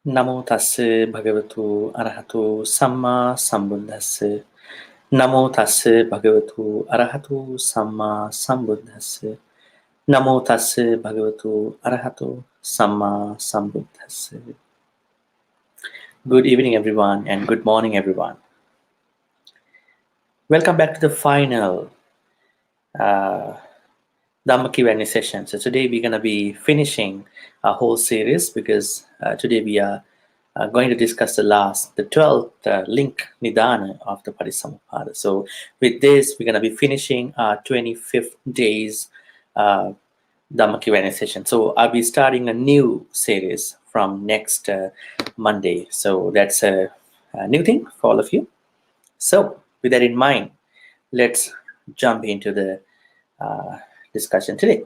Namo tassa bhagavatu arahato samma sambuddhassa. Namo tassa bhagavatu arahato samma sambuddhassa. Namo tassa bhagavatu arahato samma sambuddhassa. Good evening, everyone, and good morning, everyone. Welcome back to the final Dhamma Q&A session. So today we're going to be finishing our whole series because today we are going to discuss the 12th link Nidana of the Parisamuppada. So with this, we're going to be finishing our 25th day's Dhamma Q&A session. So I'll be starting a new series from next Monday. So that's a new thing for all of you. So with that in mind, let's jump into the discussion today.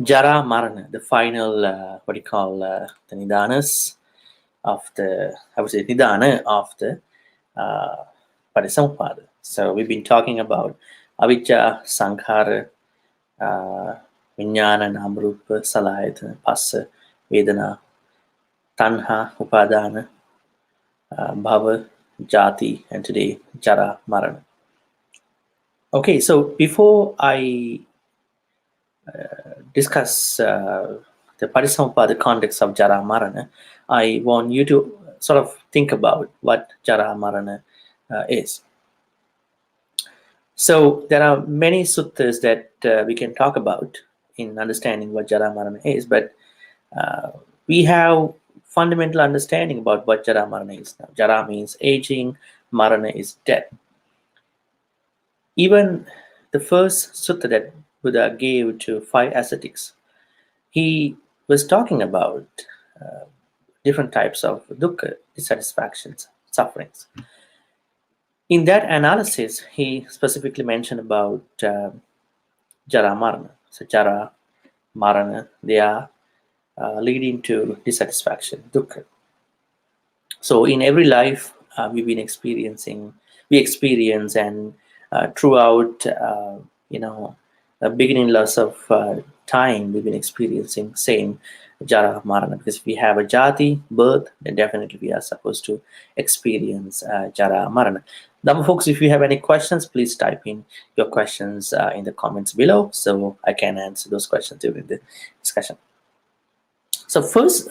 Jarāmaraṇa, the final, the Nidanas of the, Nidana of the Parisamuppada. So we've been talking about avijja, sankhara, viññāna, namarupa, salayatana, passa, vedana, tanha, upadana, bhava, jati, and today jarāmaraṇa. Okay, so before I discuss the Parisamuppada context of jarāmaraṇa, I want you to sort of think about what jarāmaraṇa is. So there are many suttas that we can talk about in understanding what jarāmaraṇa is, but we have fundamental understanding about what jarāmaraṇa is. Now, jara means aging, marana is death. Even the first sutta that Buddha gave to 5 ascetics, he was talking about different types of dukkha, dissatisfactions, sufferings. In that analysis, he specifically mentioned about jarāmaraṇa. So jara, marana, they are leading to dissatisfaction, dukkha. So in every life we experience and throughout the beginning loss of time, we've been experiencing same jarāmaraṇa, because if we have a jati, birth, then definitely we are supposed to experience jarāmaraṇa. Dhamma folks, if you have any questions, please type in your questions in the comments below so I can answer those questions during the discussion. So first,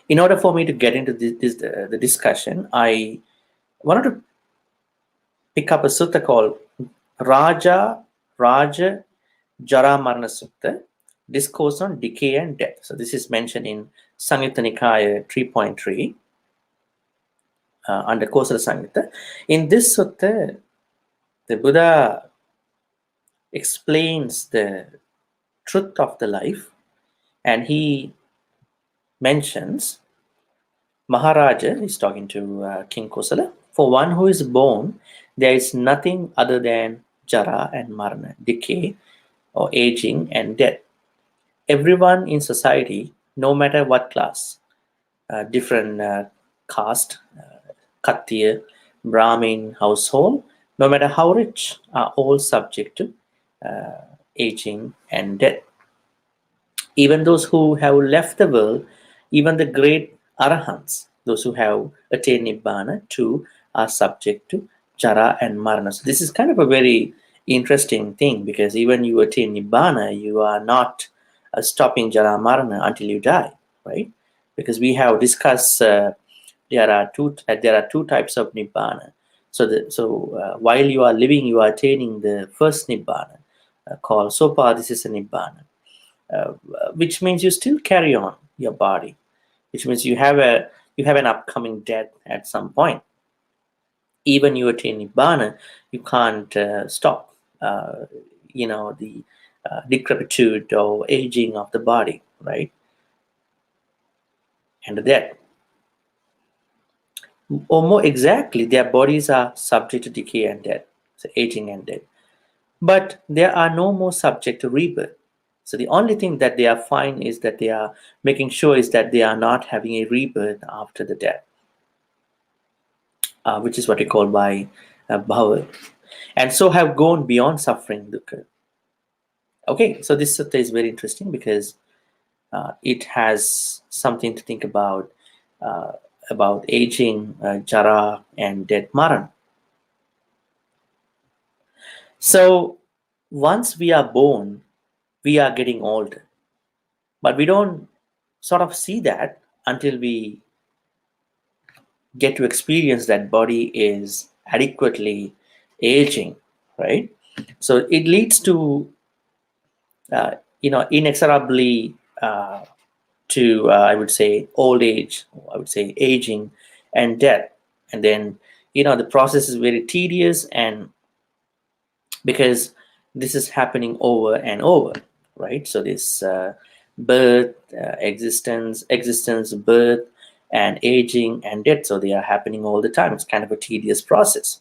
in order for me to get into the discussion, I wanted to pick up a sutta called Raja Jarāmaraṇa Sutta, Discourse on Decay and Death. So this is mentioned in Samyutta Nikaya 3.3 under Kosala Samyutta. In this sutta, the Buddha explains the truth of the life, and he mentions Maharaja is talking to King Kosala. For one who is born, there is nothing other than jara and marana, decay or aging and death. Everyone in society, no matter what class, different caste, Khattiya, Brahmin household, no matter how rich, are all subject to aging and death. Even those who have left the world, even the great arahants, those who have attained nibbana too, are subject to jara and marana. So this is kind of a very interesting thing, because even you attain nibbana, you are not stopping jara marana until you die, right? Because we have discussed there are two types of nibbana. So while you are living, you are attaining the first nibbana called sopa. This is a nibbana, which means you still carry on your body, which means you have an upcoming death at some point. Even you attain nibbana, you can't stop the decrepitude or aging of the body, right? And the death. Or more exactly, their bodies are subject to decay and death, so aging and death. But they are no more subject to rebirth. So the only thing that they are fine is that they are making sure is that they are not having a rebirth after the death, which is what we call by bhava, and so have gone beyond suffering dukkha. Okay, so this sutta is very interesting because it has something to think about about aging, jara, and death, maran. So once we are born, we are getting old, but we don't sort of see that until we get to experience that body is adequately aging, right? So it leads to inexorably to I would say old age, I would say aging and death. And then the process is very tedious, and because this is happening over and over, right? So this birth, existence, birth, and aging and death, so they are happening all the time. It's kind of a tedious process.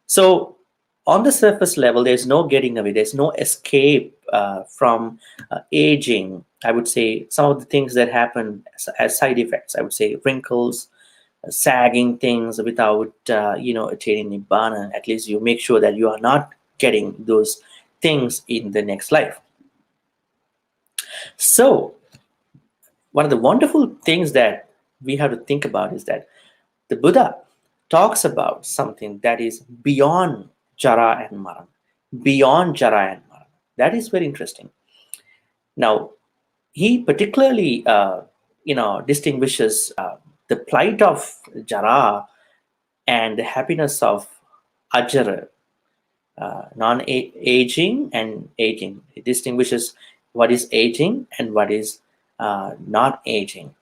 So on the surface level, there's no getting away, there's no escape from aging. I would say some of the things that happen as side effects, I would say wrinkles, sagging things without attaining nibbana. At least you make sure that you are not getting those things in the next life. So one of the wonderful things that we have to think about is that the Buddha talks about something that is beyond jara and maran, beyond jara and maran. That is very interesting. Now, he particularly, distinguishes the plight of jara and the happiness of ajara, non-aging and aging. It distinguishes what is aging and what is not aging.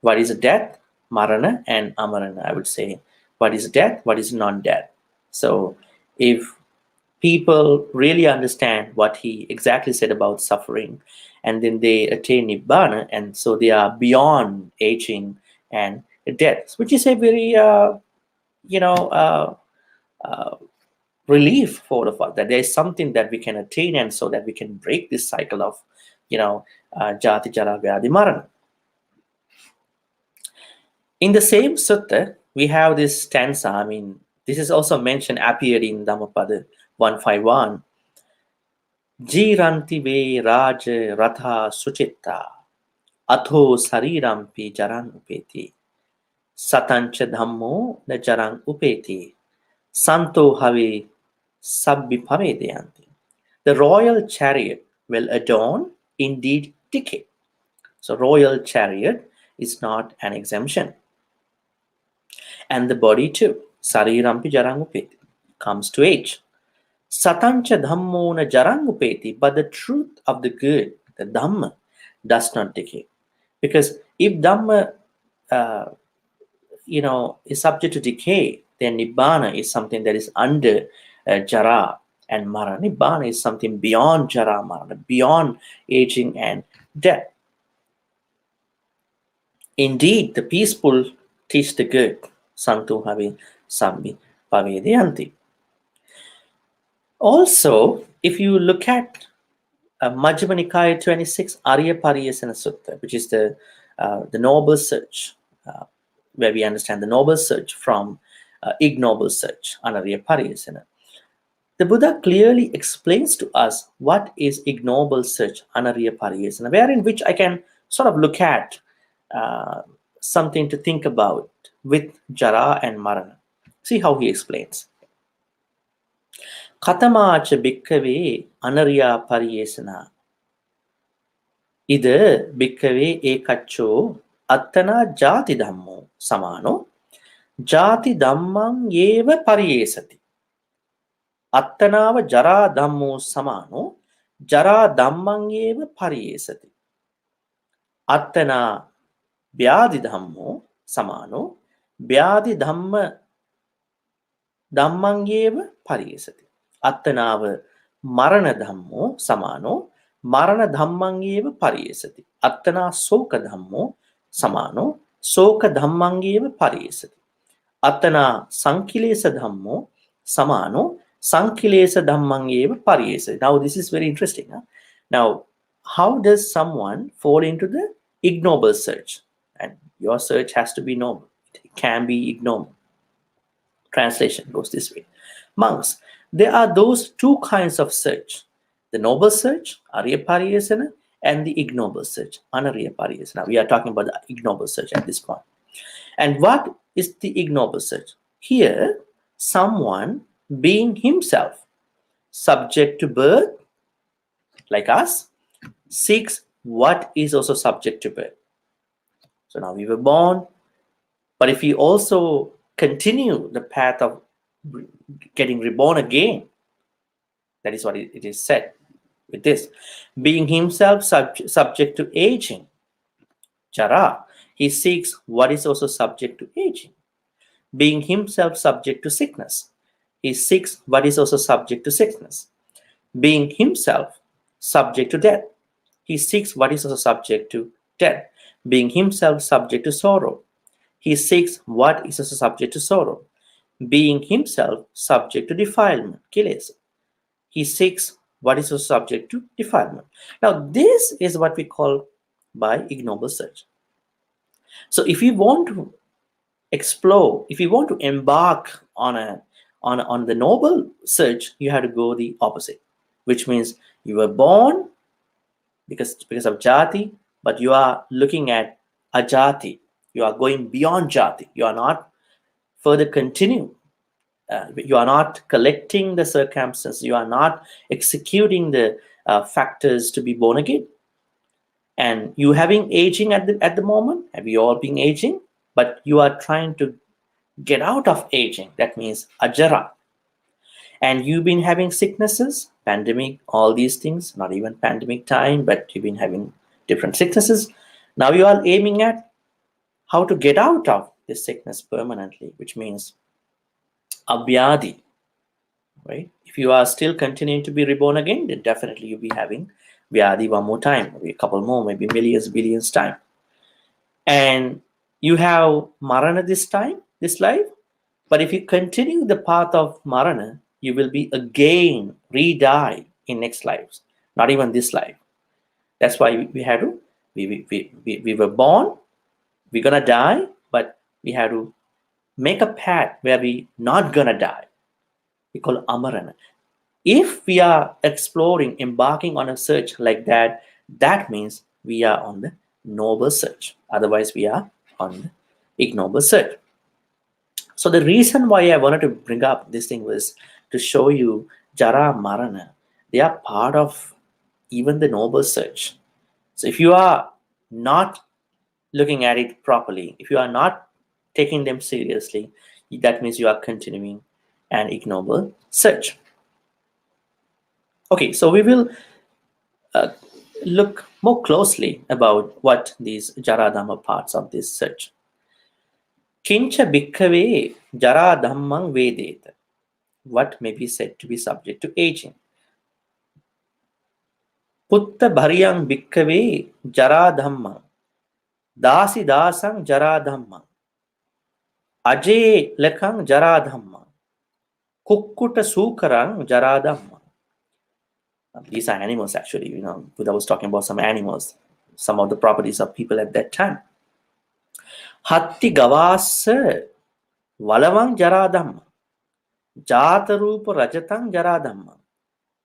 What is death, marana, and amarana, I would say. What is death, what is non-death. So if people really understand what he exactly said about suffering, and then they attain nibbana, and so they are beyond aging and death, which is a very you know uh, uh, relief for all of us, that there is something that we can attain, and so that we can break this cycle of jati jara vyadhi marana. In the same sutta, we have this stanza. I mean, this is also mentioned, appeared in Dhammapada 151. Jiranti ve raj ratha suchitta atho sarirampi jaran upeti satancha dhammo na jaran upeti santo have sabbi pavedayanti. The royal chariot will adorn, indeed decay. So royal chariot is not an exemption. And the body too, sarirampi jarangupeti, comes to age. Satancha dhammo na jarangupeti, but the truth of the good, the dhamma, does not decay. Because if dhamma, uh, is subject to decay, then nibbana is something that is under jara and mara. Nibbana is something beyond jara, mara, beyond aging and death. Indeed, the peaceful teach the good. Santu have sambi pavedayanti. Also, if you look at Majjhima Nikaya 26, Arya Pariyasana Sutta, which is the noble search, where we understand the noble search from ignoble search, Anarya Pariyasana. The Buddha clearly explains to us what is ignoble search, Anarya Pariyasana, wherein which I can sort of look at something to think about with Jara and Marana. See how he explains. Katamacha bhikkave anarya pariyesana. Ida bhikkave ekaccho attana jati dhammo samano jati dhammang eva pariyesati. Attanava jara dhammo samano jara dhammang eva pariyesati. Attana vyadi dhammo samano vyadi dhammang eva pariyesati. Attanava marana dhammo samano marana dhammang eva pariyesati. Attana soka dhammo samano soka dhammang eva pariyesati. Attana sankilesa dhammo samano sankilesa dhammang eva pariyesati. Now this is very interesting. Huh? Now, how does someone fall into the ignoble search? And your search has to be noble. It can be ignoble. Translation goes this way. Monks, there are those two kinds of search: the noble search, Arya Pariyasana, and the ignoble search. Anariya Pariyas. Now we are talking about the ignoble search at this point. And what is the ignoble search? Here, someone being himself subject to birth, like us, seeks what is also subject to birth. So now we were born, but if we also continue the path of getting reborn again, that is what it is said with this. Being himself subject to aging, jara, he seeks what is also subject to aging. Being himself subject to sickness, he seeks what is also subject to sickness. Being himself subject to death, he seeks what is also subject to death. Being himself subject to sorrow, he seeks what is also subject to sorrow. Being himself subject to defilement, kilesa, he seeks what is also subject to defilement. Now, this is what we call by ignoble search. So, if you want to explore, if you want to embark on the noble search, you have to go the opposite, which means you were born because of jati, but you are looking at ajati. You are going beyond jati. You are not further continue. You are not collecting the circumstances. You are not executing the factors to be born again. And you having aging at the moment, have you all been aging? But you are trying to get out of aging. That means ajara. And you've been having sicknesses, pandemic, all these things, not even pandemic time, but you've been having different sicknesses. Now you are aiming at how to get out of this sickness permanently, which means avyadi, right? If you are still continuing to be reborn again, then definitely you'll be having vyadi one more time, maybe a couple more, maybe millions, billions time. And you have marana this time, this life. But if you continue the path of marana, you will be again re-die in next lives, not even this life. That's why we had to, we were born, we're gonna die, but we have to make a path where we not gonna die. We call amarana. If we are exploring, embarking on a search like that, that means we are on the noble search. Otherwise, we are on the ignoble search. So the reason why I wanted to bring up this thing was to show you jarāmaraṇa. They are part of even the noble search. So if you are not looking at it properly, if you are not taking them seriously, that means you are continuing an ignoble search. Okay, so we will look more closely about what these jaradhamma parts of this search. Kincha bhikkave jaradhammang vedeta. What may be said to be subject to aging? Putta bhariyang bhikkave jaradhammang. Dasi dasang jaradhammang. Aje lekang jaradhammang. Kukkuta sukarang jaradhammang. These are animals actually, Buddha was talking about some animals, some of the properties of people at that time. Hatti gavasa valavang jaradhamma. Jatarupa rajatang jaradhamma.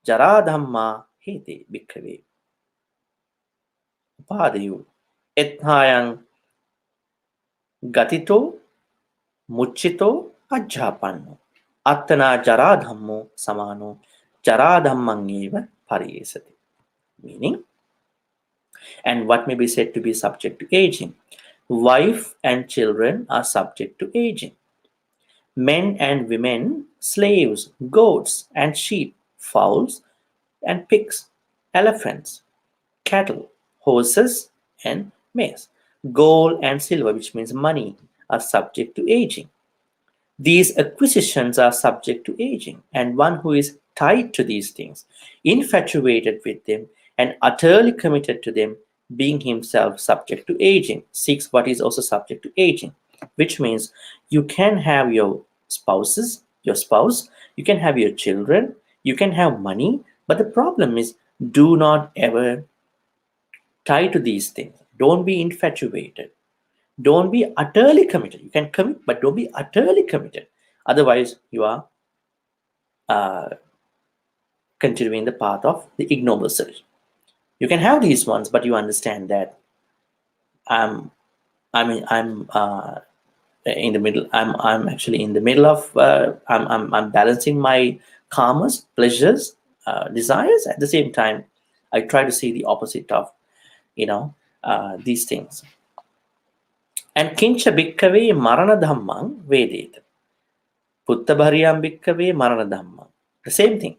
Jaradhamma hete bhikkave. Upadayu etnayang gatito muccito ajjapanno. Attana jaradhammo samano jaradhammangeva pariyesati. Meaning, and what may be said to be subject to aging? Wife and children are subject to aging. Men and women, slaves, goats and sheep, fowls and pigs, elephants, cattle, horses and maize, gold and silver, which means money, are subject to aging. These acquisitions are subject to aging, and one who is tied to these things, infatuated with them, and utterly committed to them, being himself subject to aging, seeks what is also subject to aging, which means you can have your spouse, you can have your children, you can have money, but the problem is do not ever tie to these things. Don't be infatuated. Don't be utterly committed. You can commit, but don't be utterly committed. Otherwise, you are continuing the path of the ignoble search. You can have these ones, but you understand that I'm in the middle. I'm actually in the middle of. I'm balancing my karmas, pleasures, desires. At the same time, I try to see the opposite of these things. And kincha bhikkave marana dhammang vedeta. Putta bhariyam bhikkave marana dhammang. The same thing.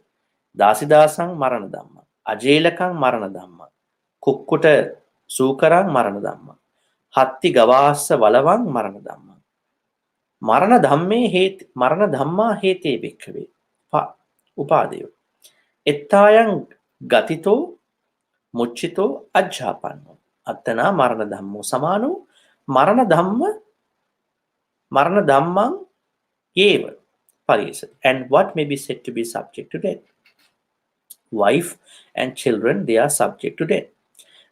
Dasidasang marana dhammang. Ajelakang marana dhammang. Kukkuta sukarang marana dhammang. Hatti gavasa valavang marana dhammang. Marana dhamma hete bhikkave. Upadeyo. Ettayang gatito muchito ajjapanno. Attana marana dhammo samano. Marana dhammang eva pariyasat. And what may be said to be subject to death? Wife and children, they are subject to death.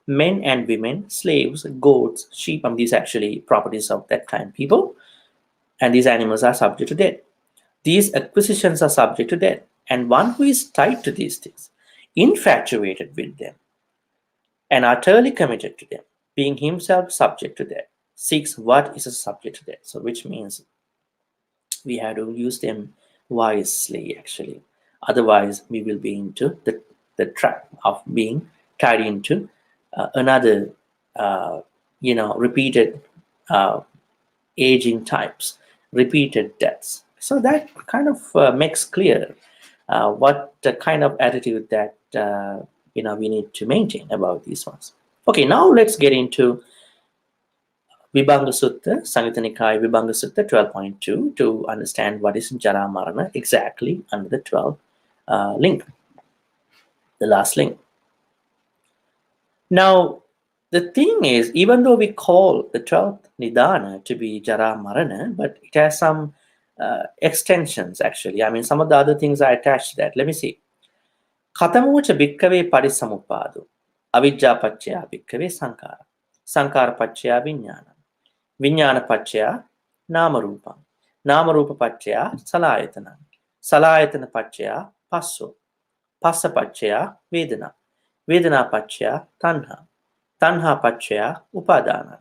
Men and women, slaves, goats, sheep, and these actually properties of that kind people. And these animals are subject to death. These acquisitions are subject to death. And one who is tied to these things, infatuated with them, and utterly committed to them, being himself subject to death, seeks what is a subject to death. So which means we have to use them wisely, actually. Otherwise, we will be into the trap of being tied into another, repeated aging types, repeated deaths. So that kind of makes clear what the kind of attitude that we need to maintain about these ones. Okay, now let's get into Vibhanga Sutta, Samyutta Nikaya Vibhanga Sutta 12.2 to understand what is jarāmaraṇa exactly under the 12th link, the last link. Now, the thing is, even though we call the 12th Nidana to be jarāmaraṇa, but it has some extensions actually. I mean, some of the other things are attached to that. Let me see. Katamocha bhikkave parisamupado. Avijja paccaya bhikkave sankara. Sankara paccaya viññāna. Viññāna paccaya nāmarūpam. Nāmarūpa paccaya salayatana. Salayatana paccaya passo. Passa paccaya vedana. Vedana paccaya tanha. Tanha paccaya upadana.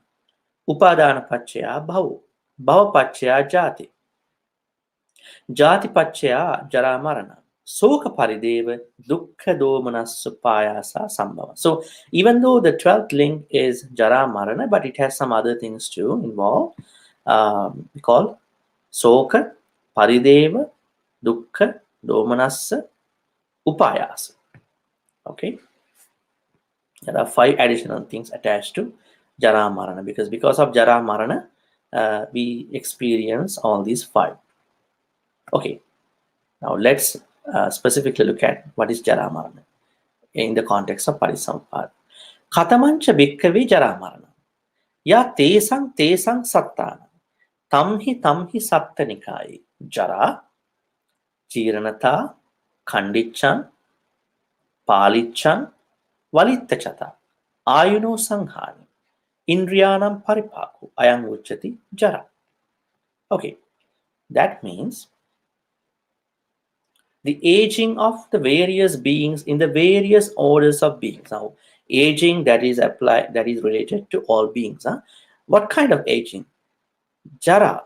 Upadana paccaya bhava. Bhava paccaya jati. Jati paccaya jarāmaraṇa. Soka parideva dukkha domanasupayasa sambhava. So even though the 12th link is jarāmaraṇa, but it has some other things too involved. Called soka parideva dukkha domanasa upayasa. Okay. There are 5 additional things attached to jarāmaraṇa because of jarāmaraṇa we experience all these 5. Okay. Now let's specifically look at what is jarāmaraṇa in the context of parisamuppada. Katamancha bhikkave jarāmaraṇa. Ya tesang sattana. Tamhi sattanikāye. Jara, jiranata, khandiccan, paliccan, valittachata. Ayuno sanghani. Indriyanam paripaku. Ayam uchati jara. Okay. That means the aging of the various beings in the various orders of beings. Now, aging that is related to all beings. What kind of aging? Jara,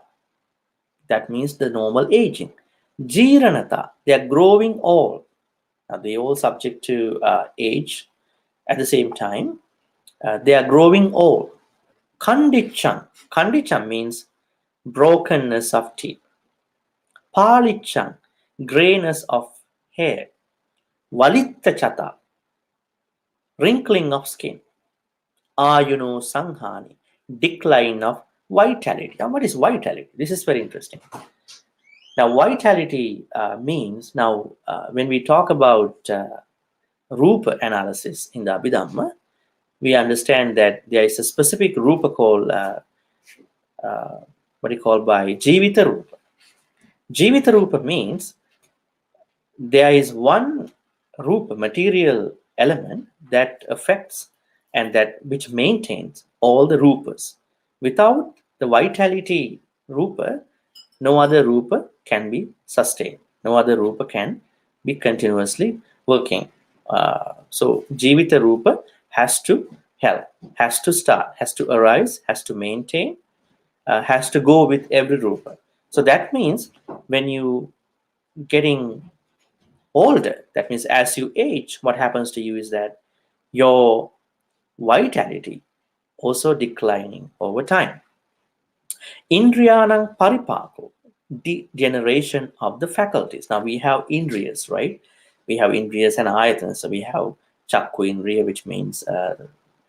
that means the normal aging. Jiranata, they are growing old. Now, they all subject to age at the same time. They are growing old. Khandiccan means brokenness of teeth. Paliccan, grayness of hair. Valittachata, wrinkling of skin. Ayuno sanghani, decline of vitality. Now, what is vitality? This is very interesting. Now, vitality means, when we talk about rupa analysis in the Abhidhamma, we understand that there is a specific rupa called, by Jivita Rupa. Jivita Rupa means there is one rupa, material element that affects and which maintains all the rupas. Without the vitality rupa, no other rupa can be sustained. No other rupa can be continuously working. So Jivita Rupa has to help, has to start, has to arise, has to maintain, has to go with every Rupa. So that means when you getting older, that means as you age, what happens to you is that your vitality also declining over time. Indriyanang paripako, degeneration of the faculties. Now we have indriyas, right? We have indriyas and ayatana. So we have chakku indriya, which means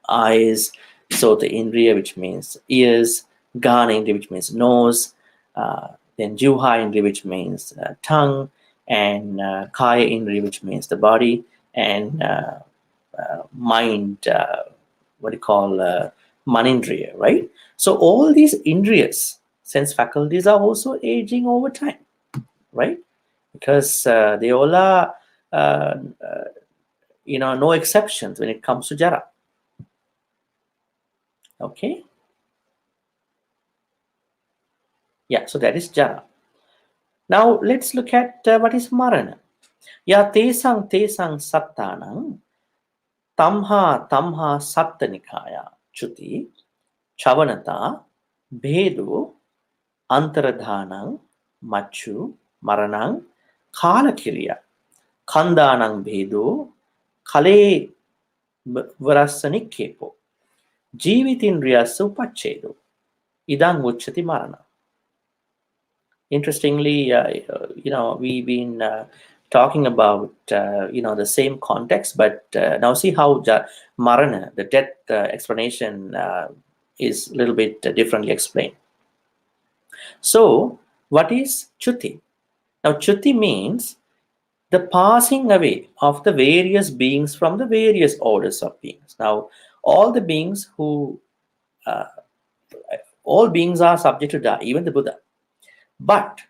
eyes, sota indriya, which means ears, gana indriya, which means nose, then juha indriya, which means tongue, and kaya indriya, which means the body, and mind, what do you call manindriya, right? So all these indriyas, sense faculties, are also aging over time, right? Because they all are, no exceptions when it comes to jara. Okay. Yeah, so that is jara. Now let's look at what is marana. Ya tesang sattanang tamha sattanikaya chuti chavanata bhedo antaradhanang machu maranang kalakiriya khandanang bhedo kale varasanikkepo jivitindriyasya upacchedo idang uchati marana. Interestingly, we've been talking about the same context, but now see how marana, the death explanation, is a little bit differently explained. So what is chuti? Now chuti means the passing away of the various beings from the various orders of beings. Now all the beings all beings are subject to die, even the Buddha. But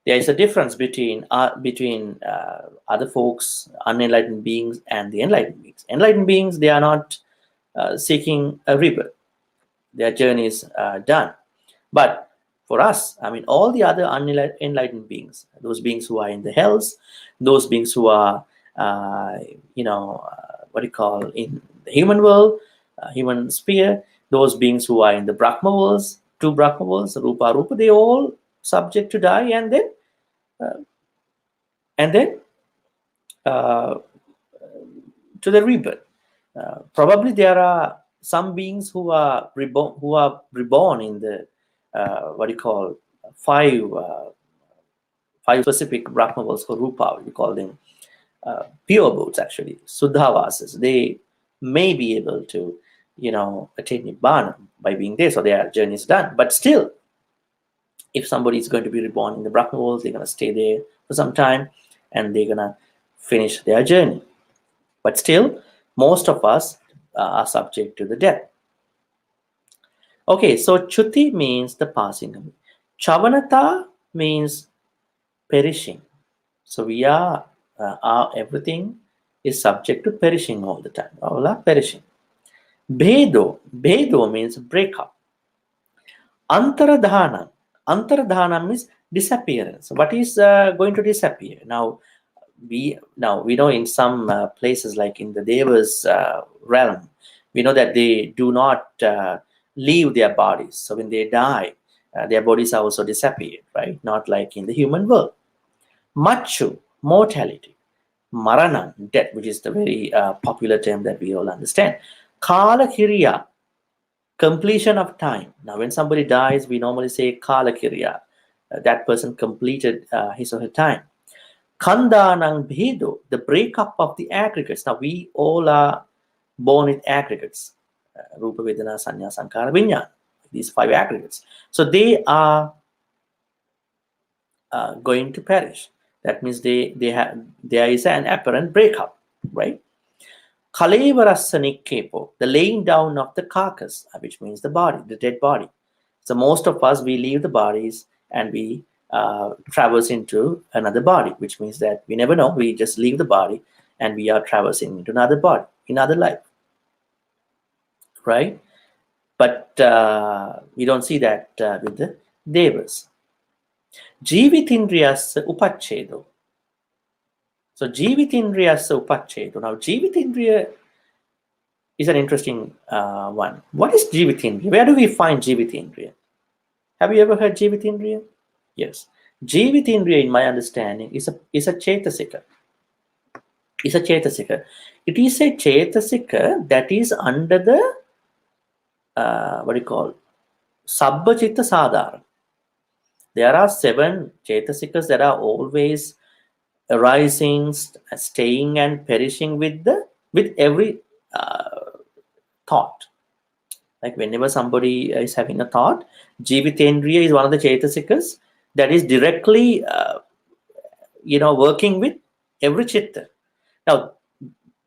there is a difference between other folks, unenlightened beings, and the enlightened beings. Enlightened beings, they are not seeking a rebirth. Their journey is done. But for us, I mean, all the other unenlightened beings, those beings who are in the hells, those beings who are, what do you call, in the human world, human sphere, those beings who are in the Brahma worlds, two Brahma worlds, Rupa, they all subject to die, and then to the rebirth. Probably there are some beings who are reborn in the what do you call, five specific Brahma worlds for Rupa. We call them pure abodes, actually, Suddhavasas. They may be able to attain Nibbana by being there, so their journey is done. But still, if somebody is going to be reborn in the Brahma world, they're going to stay there for some time and they're going to finish their journey. But still, most of us are subject to the death. Okay, so chuti means the passing away. Chavanata means perishing. So we are, everything is subject to perishing all the time. All are perishing. Bhedo means breakup. Antaradhana means disappearance. What is going to disappear? Now we know in some places, like in the Devas realm, we know that they do not leave their bodies. So when they die, their bodies are also disappeared, right? Not like in the human world. Machu, mortality. Marana, death, which is the very popular term that we all understand. Kala Kiriya, completion of time. Now when somebody dies, we normally say Kala Kiriya. That person completed his or her time. Khandanang bhedo, the breakup of the aggregates. Now we all are born with aggregates. Rupa, Vedana, Sanya, Sankara, Vinyana. These five aggregates. So they are going to perish. That means there is an apparent breakup, right? Kalevarassanikkepo, the laying down of the carcass, which means the body, the dead body. So most of us, we leave the bodies and we traverse into another body, which means that we never know. We just leave the body and we are traversing into another body, another life, right? But we don't see that with the devas. Jivitindriyasya upacchedo. So Jivitindriyasya Upachchedu. Now Jivitindriya is an interesting one. What is Jivitindriya? Where do we find Jivitindriya? Have you ever heard Jivitindriya? Yes. Jivitindriya, in my understanding, is a Chetasika. Is a Chetasika. It is a Chetasika that is under the what do you call Sabbha Chitta Sadhara. There are 7 Chetasikas that are always arising, staying, and perishing with every thought. Like whenever somebody is having a thought, Jivitendriya is one of the Chetasikas that is directly working with every chitta. Now,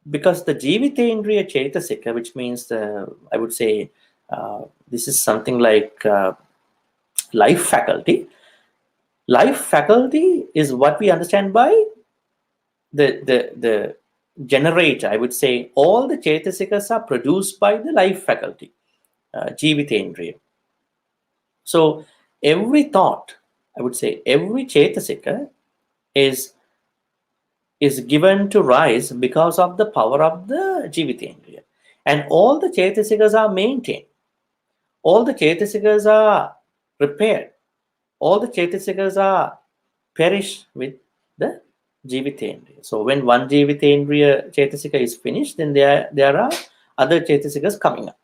because the Jivitendriya Chetasika, which means I would say this is something like life faculty. Life faculty is what we understand by the generator. I would say all the Chetasikas are produced by the life faculty, Jivitendriya. So every thought, I would say every Chetasika is given to rise because of the power of the Jivitendriya. And all the Chetasikas are maintained. All the Chetasikas are repaired. All the Chetasikas are perish with the Jivitendriya. So when one Jivitendriya Chetasika is finished, then there are other Chetasikas coming up.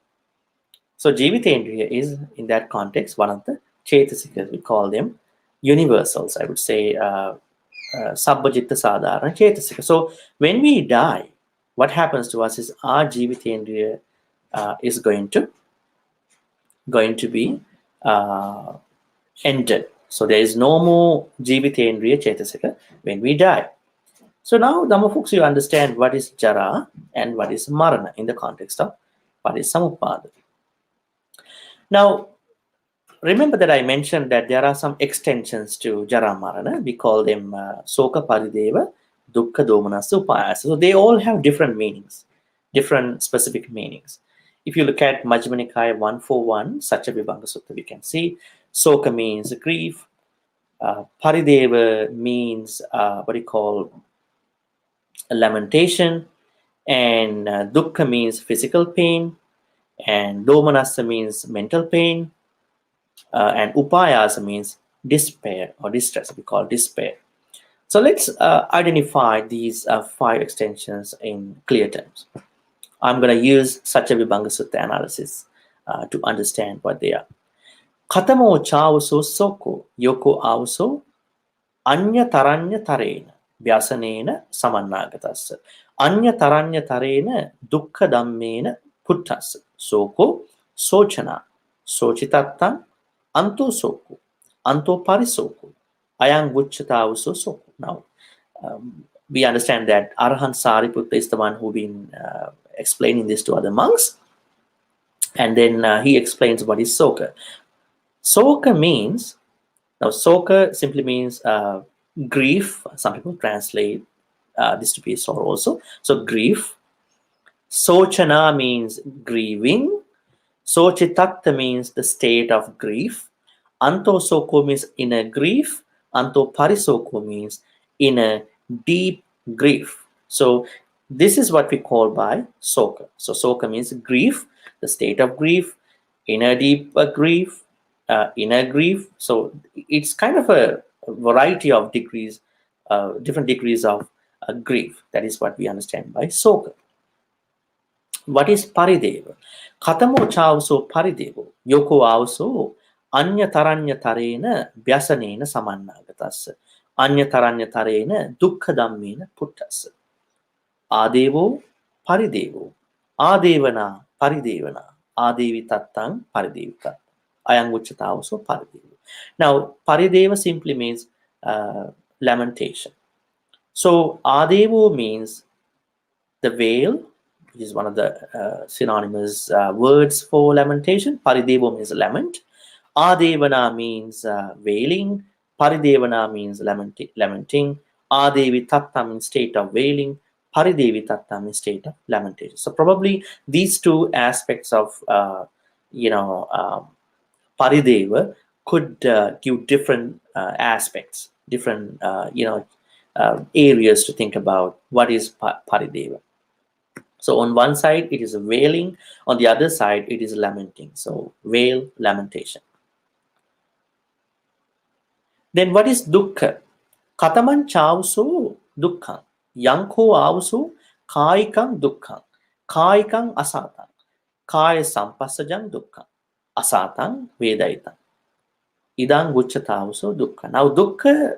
So Jivitendriya is, in that context, one of the Chetasikas. We call them universals, I would say, Sabbhajitta Sadharana Chetasika. So when we die, what happens to us is our Jivitendriya is going to be ended. So there is no more Jivitendriya Chetasika when we die. So now, Dhamma folks, you understand what is Jara and what is Marana in the context of what is Samuppada. Now, remember that I mentioned that there are some extensions to jarāmaraṇa. We call them Soka Parideva, Dukkha Domanassa Upayasa. So they all have different meanings, different specific meanings. If you look at Majjhima Nikaya 141, Satya Vibhanga Sutta, we can see Soka means grief, Parideva means what we call a lamentation, and Dukkha means physical pain, and Domanassa means mental pain, and upayasa means despair or distress. We call despair. So let's identify these 5 extensions in clear terms. I'm going to use Satya Vibhanga Sutta analysis to understand what they are. Katamo chauso soko yoko auso anya taranya tarena vyasanena samannāgatassa. Anya taranya tarena dukkha dhammena puttassa. Soko sochana sochitattam anto soko, anto parisoko, ayang vuchatauso soko. Now, we understand that Arahant Sariputta is the one who been explaining this to other monks, and then he explains what is soka. Soka means, now soka simply means grief. Some people translate this to be sorrow also. So grief. Sochana means grieving. Sochitatta means the state of grief. Anto soko means inner grief. Anto parisoko means inner deep grief. So this is what we call by soka. So soka means grief, the state of grief, inner deep grief, inner grief. So it's kind of a variety of degrees, different degrees of grief. That is what we understand by soka. What is parideva? Katamo chauso paridevo, yoko auso anya taranya tarena vyasanena samannāgatassa. Anya taranya tarena dukkha dhammena puttassa. Adevo paridevo, adevana paridevana, adevi tattang paridevi tattang. Ayang ucchatauso paridevo. Now, parideva simply means lamentation. So adevo means the veil, which is one of the synonymous words for lamentation. Paridevo means lament. Adevana means wailing. Paridevana means lamenting. Adevi tatta means state of wailing. Paridevi tatta means state of lamentation. So probably these two aspects of Parideva could give different aspects, different areas to think about what is Parideva. So on one side, it is wailing. On the other side, it is lamenting. So wail, lamentation. Then what is dukkha? Kataman chausu dukkha. Yanko ausu kaikang dukkha. Kaikang asatang. Kaya sampasajang dukkha. Asatang vedaitang. Idang guchatausu dukkha. Now dukkha,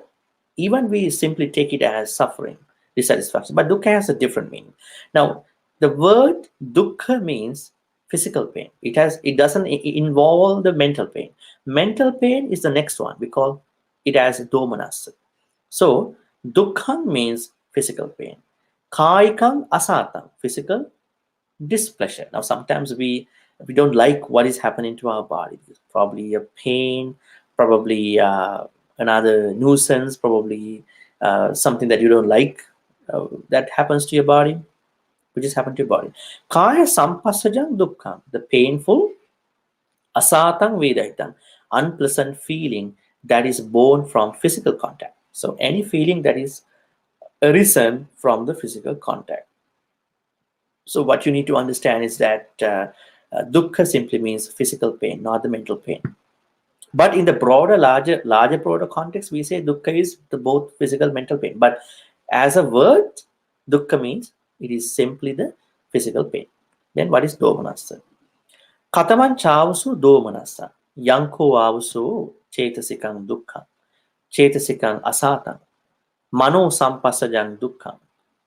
even we simply take it as suffering, dissatisfaction, but dukkha has a different meaning. Now the word dukkha means physical pain. It doesn't involve the mental pain. Mental pain is the next one. We call it as domanassa. So dukkha means physical pain. Kaikam asatam, physical displeasure. Now sometimes we don't like what is happening to our body. It's probably a pain, probably another nuisance, probably something that you don't like that happens to your body, which has happened to your body. Kaya sampasajang dukkha, the painful, asatang vedaitam, unpleasant feeling that is born from physical contact. So any feeling that is arisen from the physical contact. So what you need to understand is that dukkha simply means physical pain, not the mental pain. But in the broader, broader context, we say dukkha is the both physical, mental pain. But as a word, dukkha means it is simply the physical pain. Then what is domanassa? Kataman chavasu domanassa. Yanko avasu chetasikang dukkha. Chetasikang asatang. Mano sampasajang dukkha.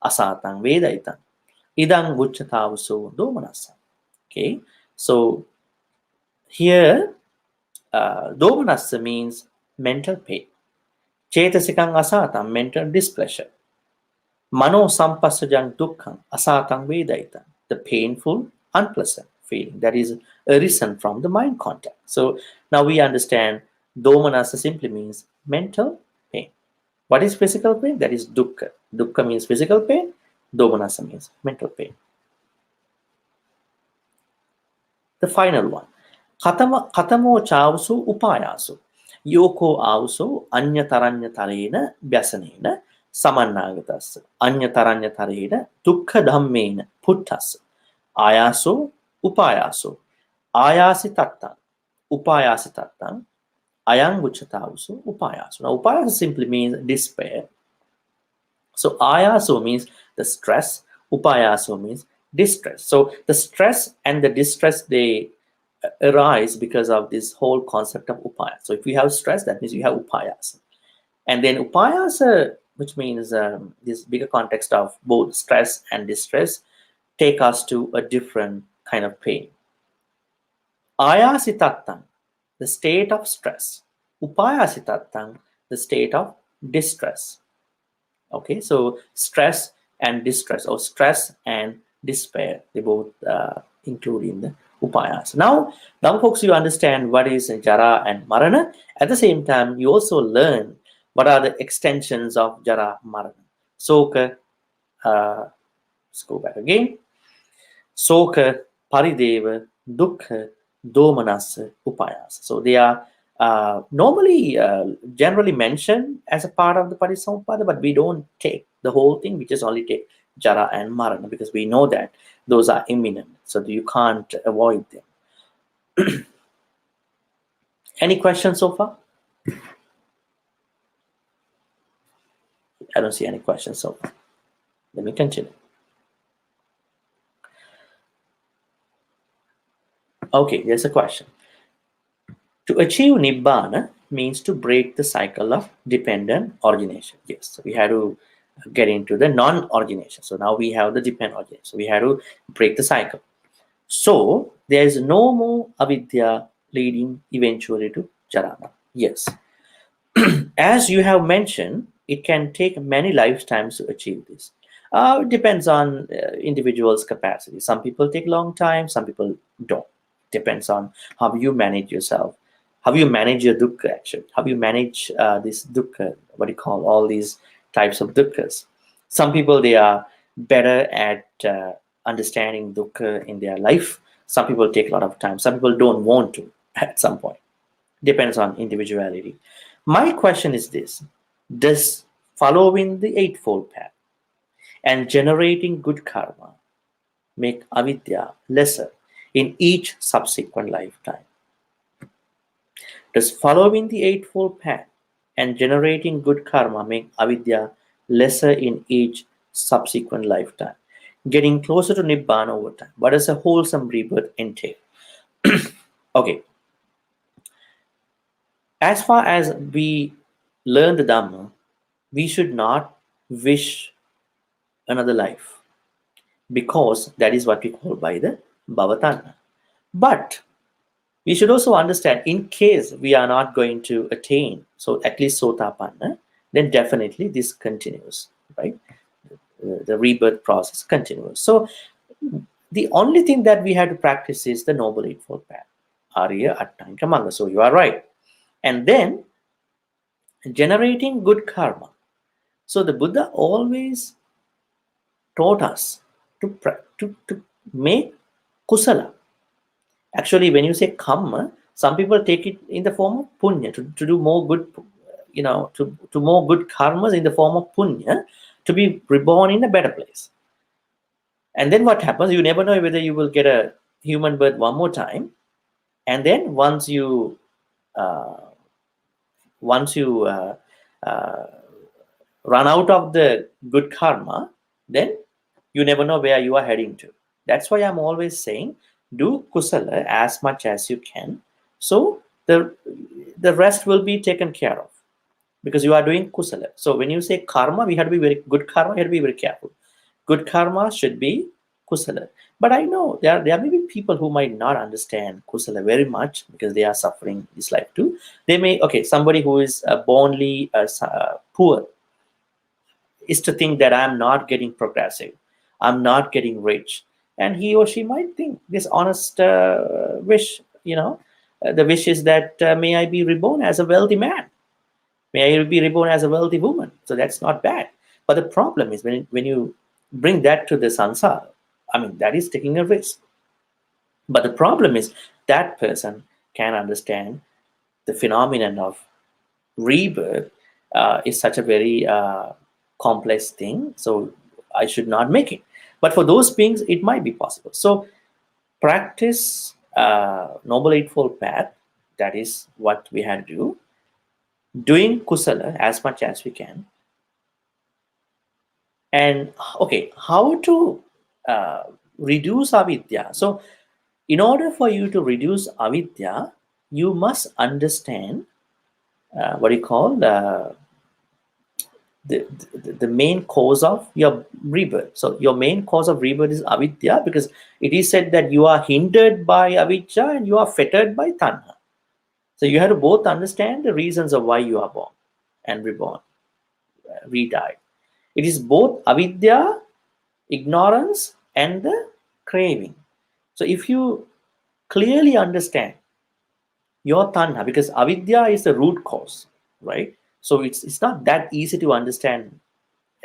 Asatang vedaitang. Idang vuchatavasu domanassa. Okay, so here domanassa means mental pain. Chetasikang asatam, mental displeasure. Mano sampasajang dukkham, asatang vedaitang, the painful, unpleasant feeling that is arisen from the mind contact. So now we understand domanassa simply means mental pain. What is physical pain? That is dukkha. Dukkha means physical pain. Domanassa means mental pain. The final one. Katamo chausu upayasu. Yoko ausu anyataranya tarena vyasanena samannagatas. Anyataranya tarena dukkha dhammena puttas. Ayasu upayasu. Ayasi tattang. Upayasi tattang. Ayang vuchatausu upayasu. Now upayasu simply means despair. So ayasu means the stress. Upayasu means distress. So the stress and the distress, they arise because of this whole concept of upaya. So if we have stress, that means you have upayas. And then upayas, which means this bigger context of both stress and distress, take us to a different kind of pain. Ayasitattam, the state of stress. Upayasitattam, the state of distress. Okay, so stress and distress, or stress and despair, they both include in the upayas. Now folks, you understand what is jara and marana. At the same time, you also learn what are the extensions of jara marana. Soka, let's go back again. Soka, parideva, dukkha, domanassa, upayas. So they are normally generally mentioned as a part of the Parisampada, but we don't take the whole thing. We just only take jara and marana because we know that those are imminent, so you can't avoid them. Any questions so far? I don't see any questions so far. Let me continue. Okay, there's a question. To achieve Nibbana means to break the cycle of dependent origination. Yes, so we had to get into the non-origination. So now we have the dependent origination. So we had to break the cycle. So there is no more avidya leading eventually to jarāmaraṇa. Yes. As you have mentioned, it can take many lifetimes to achieve this. It depends on individual's capacity. Some people take long time, some people don't. Depends on how you manage yourself, how you manage your dukkha actually, how you manage this dukkha, what do you call all these types of dukkhas. Some people, they are better at understanding dukkha in their life. Some people take a lot of time. Some people don't want to at some point. Depends on individuality. My question is this: does following the eightfold path and generating good karma make avidya lesser in each subsequent lifetime. Does following the eightfold path and generating good karma make avidya lesser in each subsequent lifetime, getting closer to nibbana over time? What does a wholesome rebirth entail? Okay, as far as we learn the Dhamma, we should not wish another life, because that is what we call by the bhavatanha. But we should also understand, in case we are not going to attain, so at least sotapanna, then definitely this continues, right? The rebirth process continues. So the only thing that we have to practice is the Noble Eightfold Path, Arya Attanka Manga. So you are right. And then generating good karma. So the Buddha always taught us to make kusala. Actually, when you say karma, some people take it in the form of punya, to do more good, to more good karmas in the form of punya, to be reborn in a better place. And then what happens? You never know whether you will get a human birth one more time. And then once you run out of the good karma, then you never know where you are heading to. That's why I'm always saying, do kusala as much as you can, so the rest will be taken care of, because you are doing kusala. So when you say karma, we have to be very good karma. We have to be very careful. Good karma should be kusala. But I know there may be people who might not understand kusala very much, because they are suffering this life too. They may, somebody who is bornly poor is to think that I'm not getting progressive, I'm not getting rich, and he or she might think this honest wish, the wish is that may I be reborn as a wealthy man, may I be reborn as a wealthy woman. So that's not bad. But the problem is when you bring that to the sansara, I mean, that is taking a risk. But the problem is that person can understand the phenomenon of rebirth is such a very complex thing, so I should not make it. But for those beings, it might be possible. So practice Noble Eightfold Path. That is what we had to do. Doing kusala as much as we can. And how to reduce avidya? So in order for you to reduce avidya, you must understand what you call the main cause of your rebirth. So your main cause of rebirth is avidya, because it is said that you are hindered by avidya and you are fettered by tanha. So you have to both understand the reasons of why you are born and reborn, re-die. It is both avidya, ignorance, and the craving. So if you clearly understand your tanha, because avidya is the root cause, right? So it's not that easy to understand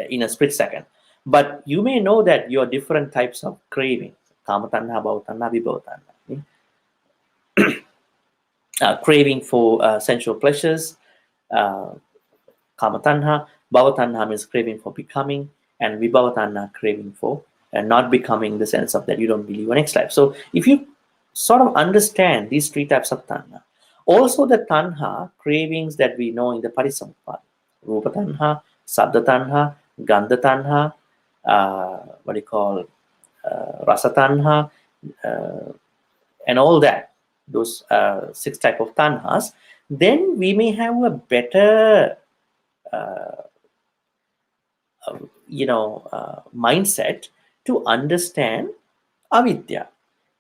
in a split second. But you may know that your different types of craving, kama tanha, bhava tanha, vibhava tanha, craving for sensual pleasures, kama tanha, bhava tanha means craving for becoming, and vibhava tanha craving for not becoming, the sense of that you don't believe in next life. So if you sort of understand these three types of tanha, also the tanha cravings that we know in the Parisampada, rupa tanha, sabda tanha, gandha tanha, what do you call rasa tanha, and all that, those 6 type of tanhas, then we may have a better mindset to understand avidya.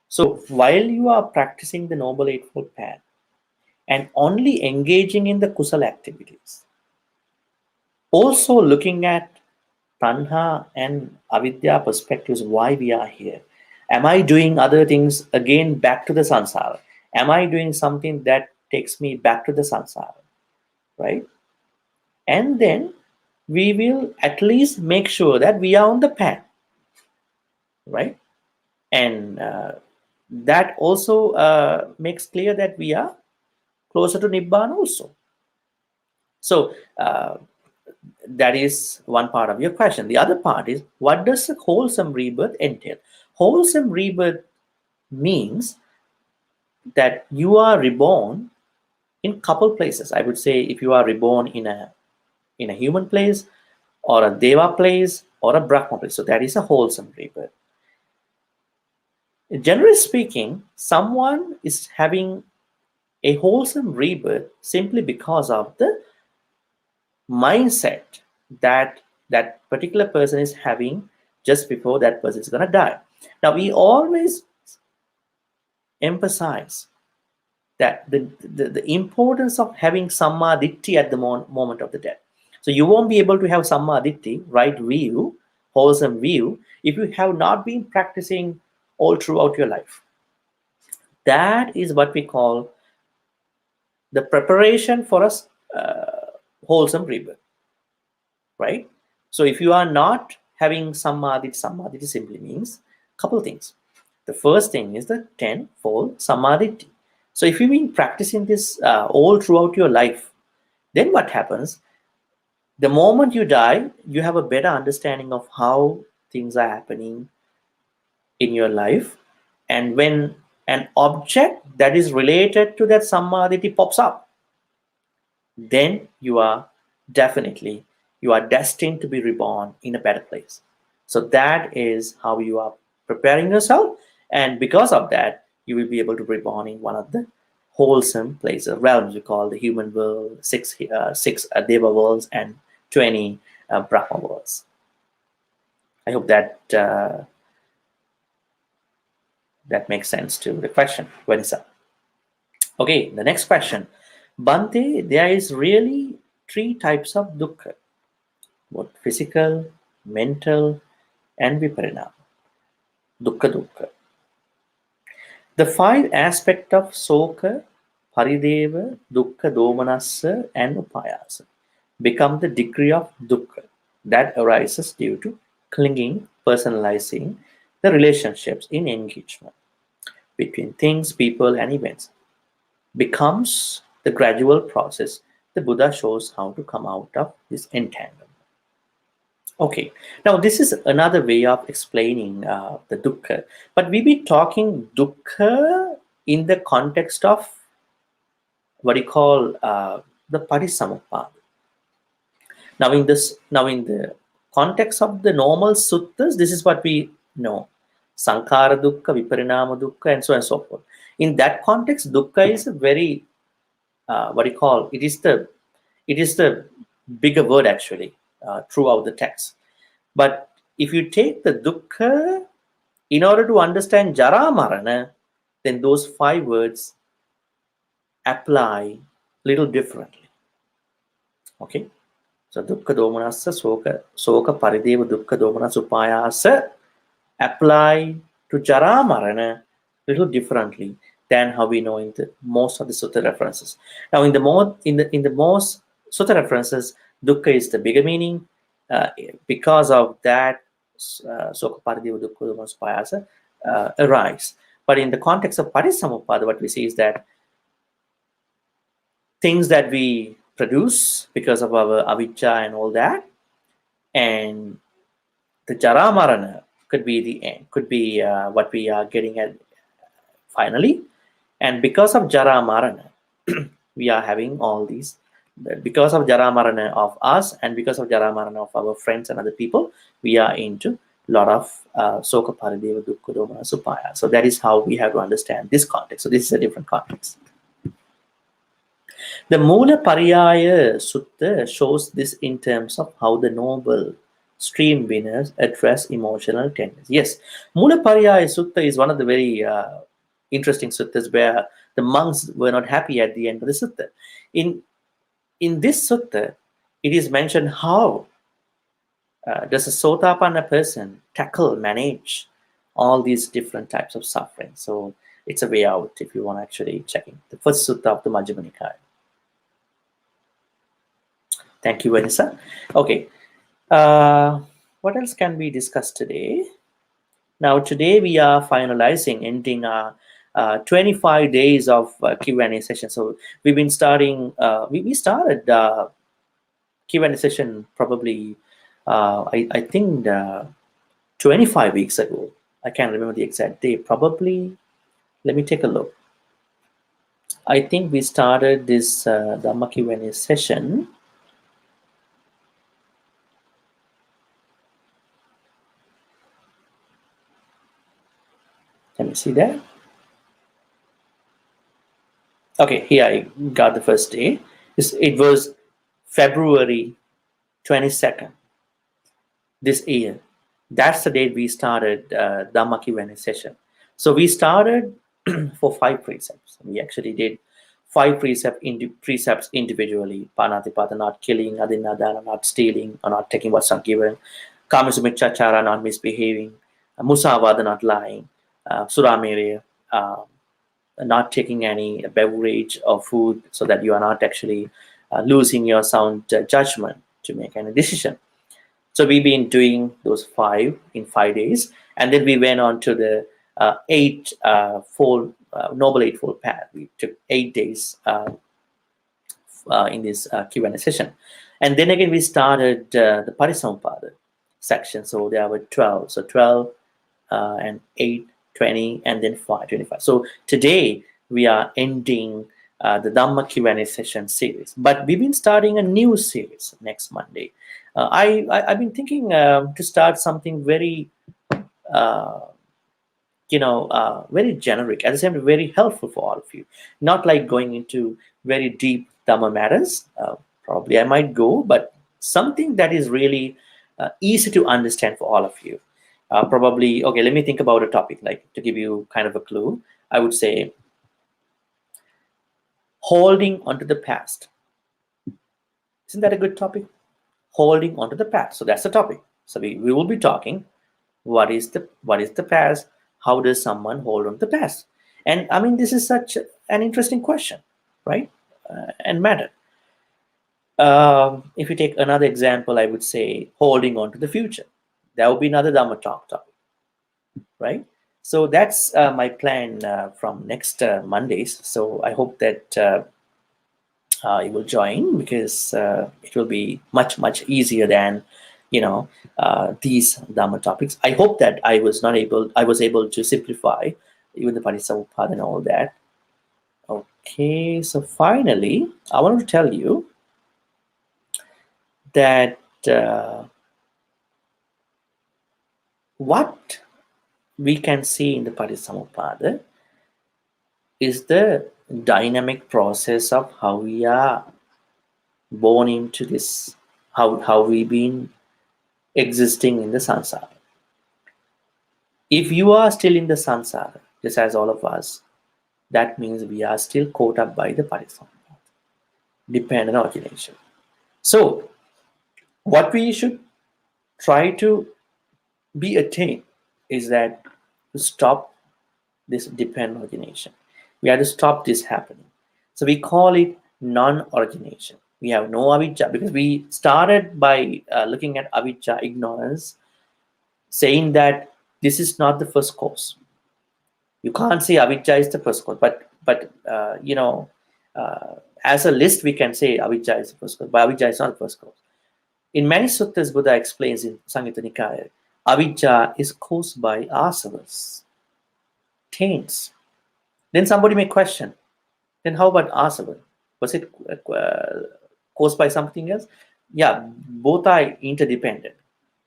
So while you are practicing the Noble Eightfold Path and only engaging in the kusala activities, also looking at tanha and avidya perspectives, why we are here. Am I doing other things again back to the sansara? Am I doing something that takes me back to the sansara? Right? And then we will at least make sure that we are on the path. Right? And that also makes clear that we are closer to Nibbana also. So that is one part of your question. The other part is, what does a wholesome rebirth entail? Wholesome rebirth means that you are reborn in couple places. I would say if you are reborn in a human place, or a deva place, or a brahma place, so that is a wholesome rebirth. Generally speaking, someone is having a wholesome rebirth simply because of the mindset that that particular person is having just before that person is going to die. Now, we always emphasize that the importance of having samma ditti at the moment of the death. So you won't be able to have samma ditti, right view, wholesome view, if you have not been practicing all throughout your life. That is what we call the preparation for a wholesome rebirth, right? So if you are not having samadhi simply means a couple things. The first thing is the tenfold samadhi. So if you've been practicing this all throughout your life, then what happens? The moment you die, you have a better understanding of how things are happening in your life. And when an object that is related to that samadhi pops up, then you are destined to be reborn in a better place. So that is how you are preparing yourself, and because of that, you will be able to be reborn in one of the wholesome places, realms we call the human world, six deva worlds, and 20 brahma worlds. I hope that that makes sense to the question, Vanessa. Okay, the next question. Bhante, there is really 3 types of dukkha, both physical, mental, and viparinama. Dukkha. The 5 aspects of soka, parideva, dukkha, domanassa, and upayasa become the degree of dukkha that arises due to clinging, personalizing the relationships in engagement between things, people, and events. Becomes the gradual process. The Buddha shows how to come out of this entanglement. Okay, now this is another way of explaining the dukkha, but we be talking dukkha in the context of what you call the parisamuppada. Now in the context of the normal suttas, this is what we know: sankhara dukkha, viparinama dukkha, and so on and so forth. In that context, dukkha is a very it is the bigger word actually throughout the text. But if you take the dukkha in order to understand jarāmaraṇa, then those 5 words apply little differently. Okay, so dukkha domanassa soka parideva dukkha domanassa upayasa apply to jarāmaraṇa little differently than how we know in the most of the sutta references. Now, in the most sutta references, dukkha is the bigger meaning. Because of that, soka parideva dukkha domanassa upayasa arise. But in the context of parisamuppada, what we see is that things that we produce because of our avijja and all that, and the jarāmaraṇa could be the end, could be what we are getting at finally. And because of jarāmaraṇa, we are having all these. Because of jarāmaraṇa of us, and because of jarāmaraṇa of our friends and other people, we are into a lot of soka parideva dukkha domanassa upayasa. So that is how we have to understand this context. So this is a different context. The Mula Pariyaya Sutta shows this in terms of how the noble stream winners address emotional tendencies. Yes, Mula Pariyaya Sutta is one of the very interesting suttas where the monks were not happy at the end of the sutta. In this sutta, it is mentioned how does a Sotapanna person manage all these different types of suffering. So it's a way out if you want to actually check in. The first sutta of the Majjhima Nikaya. Thank you, Vanessa. Okay, what else can we discuss today? Now, today we are finalizing, ending our 25 days of Q&A session. So we've been starting, we started Q&A session probably, I think 25 weeks ago. I can't remember the exact day. Probably, let me take a look. I think we started this Dhamma Q&A session. Can you see that? Okay, here I got the first day. It was February 22nd this year. That's the date we started Dhamma Q&A session. So we started for 5 precepts. We actually did 5 precepts individually. Panatipata, not killing; Adinadana, not stealing or not taking what's not given; Kamisumichachara, not misbehaving; Musavada, not lying; Suramereya, not taking any beverage or food, so that you are not actually losing your sound judgment to make any decision. So we've been doing those 5 in 5 days, and then we went on to the Noble Eightfold Path. We took 8 days in this Q&A session, and then again we started the Parisampada section. So there were 12. So 12 and 8, 20, and then 5, 25. So today we are ending the Dhamma Q&A session series, but we've been starting a new series next Monday. I've been thinking to start something very, very generic, at the same time very helpful for all of you. Not like going into very deep Dhamma matters. Probably I might go, but something that is really easy to understand for all of you. Probably, okay, let me think about a topic, like to give you kind of a clue. I would say holding onto the past. Isn't that a good topic? Holding onto the past. So that's the topic. So we will be talking what is the past? How does someone hold on to the past? And I mean, this is such an interesting question, right? And matter. If you take another example, I would say holding on to the future. That would be another Dhamma talk topic, right? So that's my plan from next Mondays. So I hope that you will join, because it will be much easier than these Dhamma topics. I hope that I was able to simplify even the Parisampada and all that. Okay, so finally, I want to tell you that what we can see in the Parisampada is the dynamic process of how we are born into this, how we've been existing in the samsara. If you are still in the samsara, just as all of us, that means we are still caught up by the Parisampada, dependent origination. So what we should try to be attained is that to stop this dependent origination. We have to stop this happening. So we call it non-origination. We have no avijja, because we started by looking at avijja, ignorance, saying that this is not the first cause. You can't say avijja is the first cause, but as a list we can say avijja is the first cause, but avijja is not the first cause. In many suttas, Buddha explains in Samyutta Nikaya, avijja is caused by asavas, taints. Then somebody may question, then how about asava? Was it caused by something else? Yeah, both are interdependent.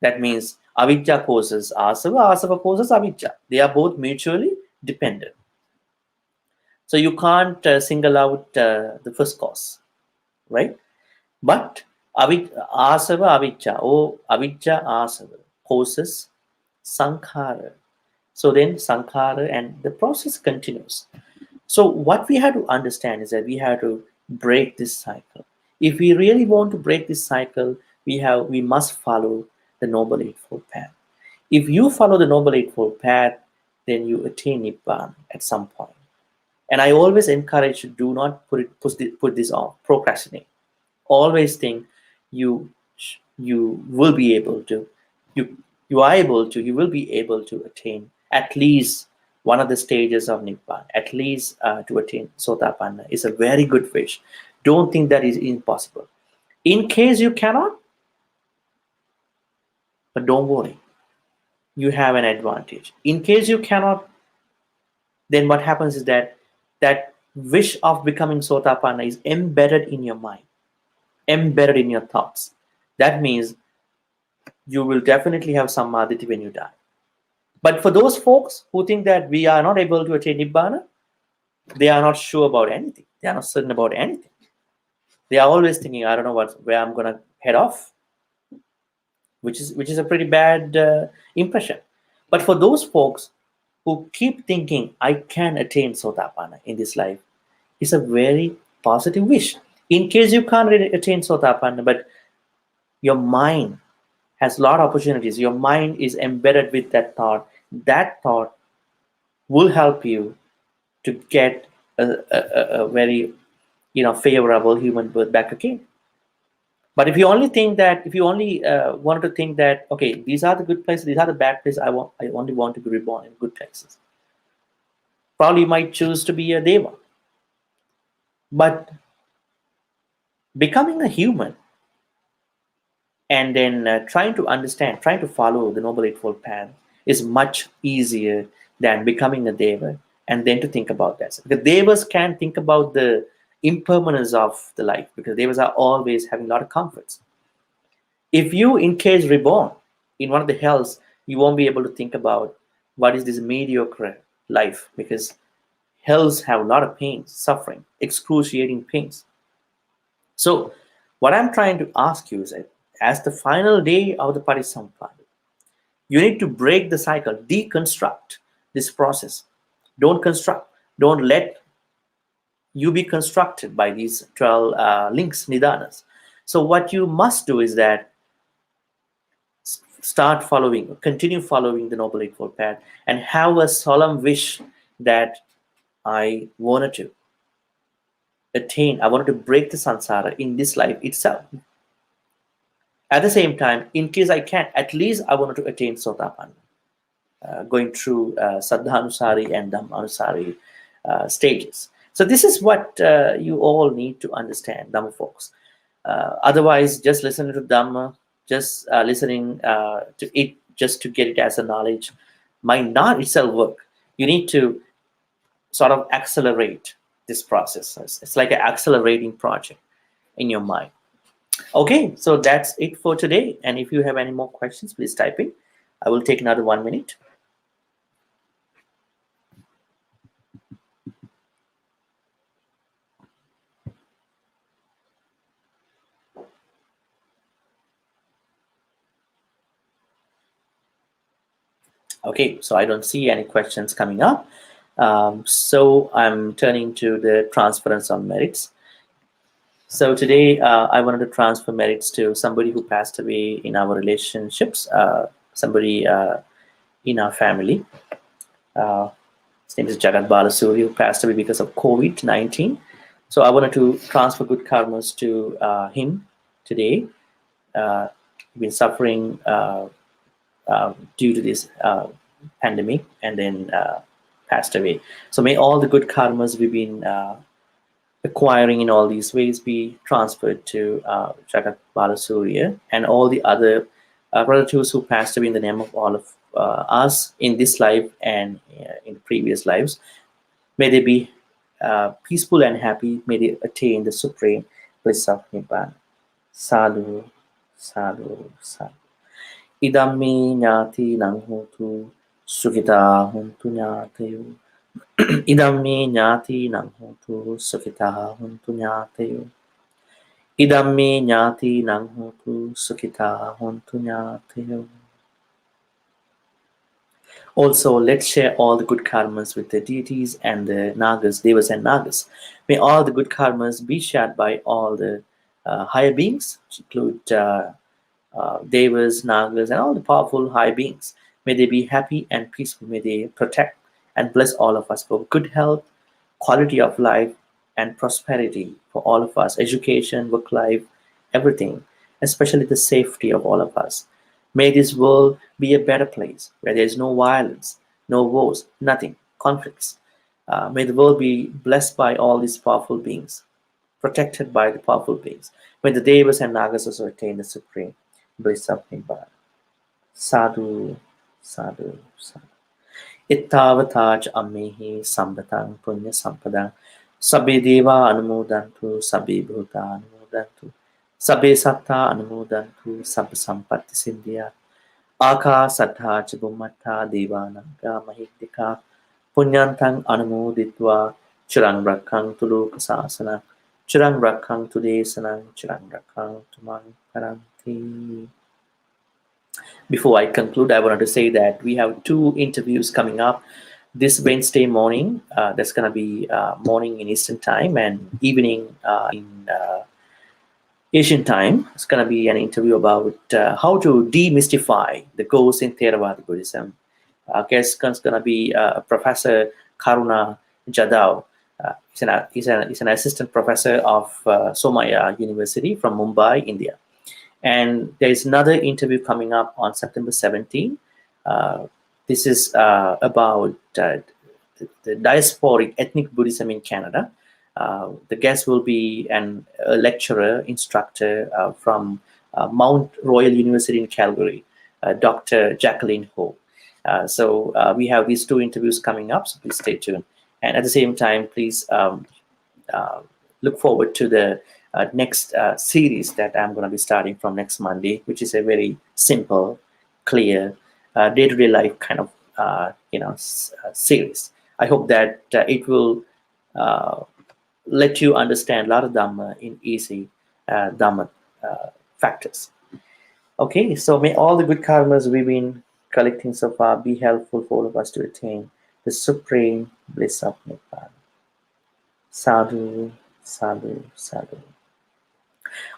That means avijja causes asava, asava causes avijja. They are both mutually dependent. So you can't single out the first cause, right? But asava avijja, or avijja asava causes sankhara. So then sankhara, and the process continues. So what we have to understand is that we have to break this cycle. If we really want to break this cycle, we must follow the Noble Eightfold Path. If you follow the Noble Eightfold Path, then you attain Nibbana at some point. And I always encourage you, do not put this off, procrastinate. Always think you will be able to, you will be able to attain at least one of the stages of Nibbana, at least to attain Sotapanna is a very good wish. Don't think that is impossible. In case you cannot, but don't worry, you have an advantage. In case you cannot, then what happens is that that wish of becoming Sotapanna is embedded in your mind, embedded in your thoughts. That means you will definitely have samadhi when you die. But for those folks who think that we are not able to attain Nibbana, they are not sure about anything. They are not certain about anything. They are always thinking, I don't know where I'm gonna head off, which is a pretty bad impression. But for those folks who keep thinking, I can attain Sotapanna in this life, it's a very positive wish. In case you can't really attain Sotapanna, but your mind has a lot of opportunities, your mind is embedded with that thought will help you to get a very favorable human birth back again. But if you only think that, if you only want to think that, okay, these are the good places, these are the bad places, I only want to be reborn in good places, probably you might choose to be a deva. But becoming a human and then trying to understand, trying to follow the Noble Eightfold Path is much easier than becoming a deva and then to think about that. Because devas can think about the impermanence of the life, because devas are always having a lot of comforts. If you, in case reborn in one of the hells, you won't be able to think about what is this mediocre life, because hells have a lot of pain, suffering, excruciating pains. So, what I'm trying to ask you is that as the final day of the Parisampada, you need to break the cycle, deconstruct this process. Don't construct, don't let you be constructed by these 12 links, nidanas. So, what you must do is that start following, continue following the Noble Eightfold Path, and have a solemn wish that I wanted to attain, I wanted to break the samsara in this life itself. At the same time, in case I can't, at least I wanted to attain Sotapanna, going through Saddhanusari and Dhammanusari stages. So this is what you all need to understand, Dhamma folks. Otherwise, just listening to Dhamma, just listening to it, just to get it as a knowledge, might not itself work. You need to sort of accelerate this process. It's like an accelerating project in your mind. Okay, so that's it for today. And if you have any more questions, please type in. I will take another 1 minute. Okay, so I don't see any questions coming up. So I'm turning to the transference of merits. So today I wanted to transfer merits to somebody who passed away in our relationships, somebody in our family. His name is Jagat Balasuri, who passed away because of COVID-19. So I wanted to transfer good karmas to him today. He's been suffering due to this pandemic and then passed away. So may all the good karmas we've been acquiring in all these ways be transferred to Jagat Balasuriya and all the other relatives who passed away in the name of all of us in this life and in previous lives. May they be peaceful and happy. May they attain the supreme bliss of Nibbana. Sadhu, sadhu, sadhu. Idam me ñāti nang hotu sukhita huntu ñātayo. Idam me ñāti nang hotu sukhita huntu ñātayo. Idam me ñāti nang hotu sukhita huntu ñātayo. Also, let's share all the good karmas with the deities and the nagas, devas and nagas. May all the good karmas be shared by all the higher beings, which include devas, nagas, and all the powerful high beings. May they be happy and peaceful. May they protect and bless all of us for good health, quality of life, and prosperity for all of us, education, work life, everything, especially the safety of all of us. May this world be a better place where there is no violence, no wars, nothing, conflicts. May the world be blessed by all these powerful beings. protected by the powerful beings. When the Devas and Nagas also attain the supreme bliss of Nibbana. Sadhu, sadhu, sadhu. Ittavataj ammehi sambatang punya sampadang. Sabbe deva anumodantu, sabbe bhuta anumodantu. Sabbe satta anumodantu, sabbe sampatti sindhya. Aka saddha chibumatta devananga mahiddika. Punyantang anumoditva chirang rakkang tulu kasasana. Chirang rakkang tu desanang, chirang rakkang tumang paranti. Before I conclude, I wanted to say that we have 2 interviews coming up this Wednesday morning. That's going to be morning in Eastern Time and evening in Asian Time. It's going to be an interview about how to demystify the ghosts in Theravada Buddhism. Guest is going to be Professor Karuna Jadhav. He's an assistant professor of Somaya University from Mumbai, India. And there is another interview coming up on September 17. This is about the diasporic ethnic Buddhism in Canada. The guest will be a lecturer, instructor from Mount Royal University in Calgary, Dr. Jacqueline Ho. So we have these 2 interviews coming up, so please stay tuned. And at the same time, please look forward to the next series that I'm going to be starting from next Monday, which is a very simple, clear, day-to-day life kind of series. I hope that it will let you understand a lot of Dhamma in easy Dhamma factors. Okay, so may all the good karmas we've been collecting so far be helpful for all of us to attain the supreme bliss of Nibbana. Sadhu, sadhu, sadhu.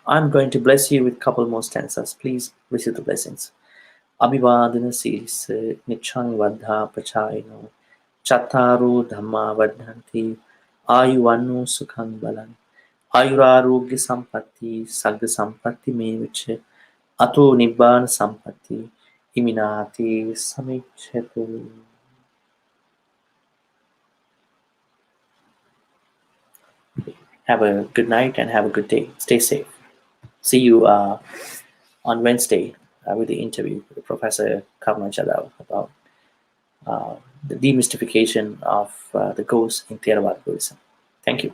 I'm going to bless you with a couple more stanzas. Please receive the blessings. Abhivadana Siris Nichang Vadha Pachayino Chataru Dhamma Vadhanti Ayuvannu Sukhang Balan Ayurarogya Sampatti Sagga Sampatti Meviche Ato Nibbana Sampatti Iminati Samichetu. Have a good night and have a good day. Stay safe. See you on Wednesday with the interview with Professor Karuna Jadhav about the demystification of the ghosts in Theravada Buddhism. Thank you.